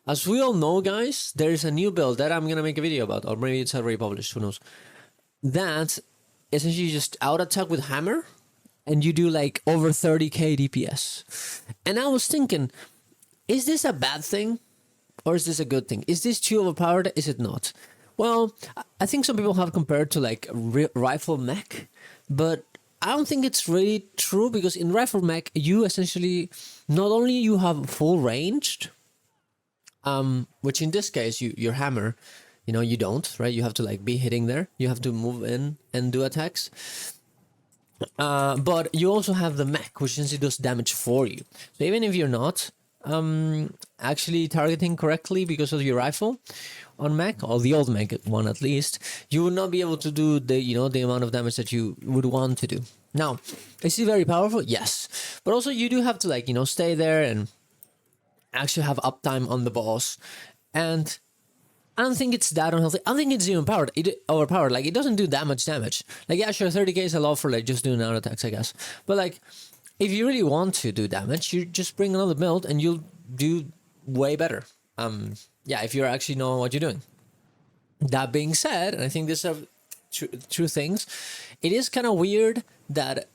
As we all know, guys, there is a new build that I'm gonna make a video about, or maybe it's already published, who knows. That essentially you just out attack with hammer, and you do like over 30k DPS. And I was thinking, is this a bad thing, or is this a good thing? Is this too overpowered? Is it not? Well, I think some people have compared to like rifle mech, but I don't think it's really true, because in rifle mech you essentially not only you have full ranged, which in this case your hammer, you know, you don't, right? You have to like be hitting there. You have to move in and do attacks. But you also have the mech, which essentially does damage for you. So even if you're not actually targeting correctly because of your rifle on mech, or the old mech one at least, you will not be able to do the, you know, the amount of damage that you would want to do. Now, is it very powerful? Yes. But also you do have to like, you know, stay there and actually have uptime on the boss. And I don't think it's that unhealthy. I don't think it's even overpowered. Like, it doesn't do that much damage. Like, yeah, sure, 30k is a lot for like just doing auto attacks, I guess. But like, if you really want to do damage, you just bring another build and you'll do way better. Yeah, if you actually know what you're doing. That being said, and I think these are true things, it is kind of weird that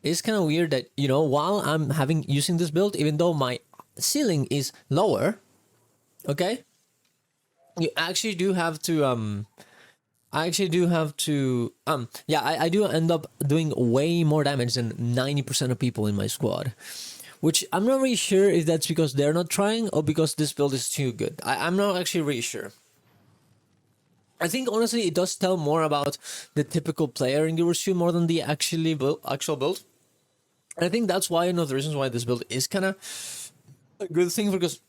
you know, while I'm using this build, even though my ceiling is lower, okay, you actually do have to I do end up doing way more damage than 90% of people in my squad, which I'm not really sure if that's because they're not trying or because this build is too good. I'm not actually really sure. I think honestly it does tell more about the typical player in Guild 2 more than the actual build. And I think that's why one of the reasons why this build is kind of a good thing, because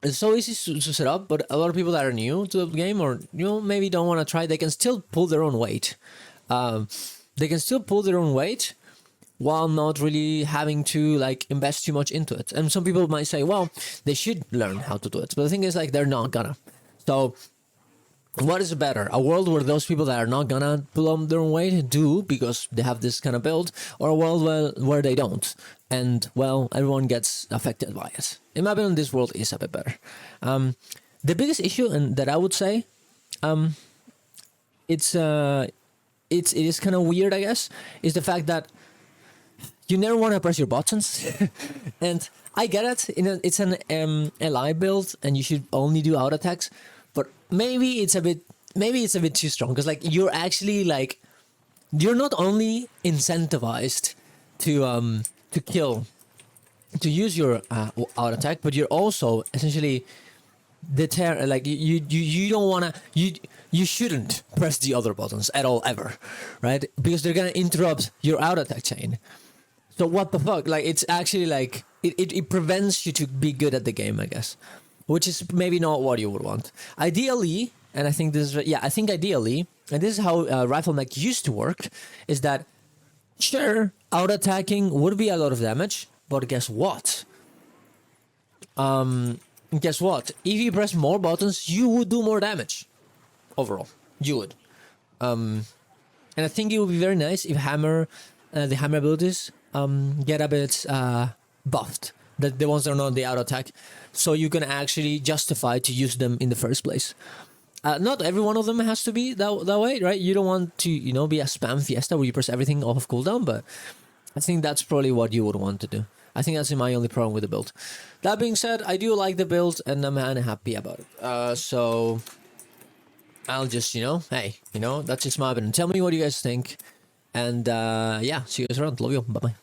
it's so easy to set up, but a lot of people that are new to the game, or you know, maybe don't want to try, they can still pull their own weight. They can still pull their own weight while not really having to like invest too much into it. And some people might say, well, they should learn how to do it, but the thing is, like, they're not gonna. So what is better, a world where those people that are not gonna pull on their own weight do because they have this kind of build, or a world where they don't, and well, everyone gets affected by it? In my opinion, this world is a bit better. The biggest issue, and that I would say, it is kind of weird, I guess, is the fact that you never want to press your buttons. And I get it, it's an LI build and you should only do auto attacks, but maybe it's a bit too strong, because like you're actually like, you're not only incentivized to use your auto attack, but you're also essentially like you don't want to, you shouldn't press the other buttons at all ever, right? Because they're gonna interrupt your auto attack chain. So what the fuck? Like, it's actually like it prevents you to be good at the game, I guess, which is maybe not what you would want. Ideally, and I think this is, yeah, I think ideally, and this is how rifle mech used to work, is that sure, auto attacking would be a lot of damage, but guess what? Guess what? If you press more buttons, you would do more damage. Overall, you would. And I think it would be very nice if the hammer abilities get a bit buffed. The ones that are not the auto attack, so you can actually justify to use them in the first place. Not every one of them has to be that way, right? You don't want to, you know, be a spam fiesta where you press everything off of cooldown, but I think that's probably what you would want to do. I think that's my only problem with the build. That being said, I do like the build and I'm kind of happy about it. So I'll just, you know, hey, you know, that's just my opinion. Tell me what you guys think. And yeah, see you guys around. Love you. Bye-bye.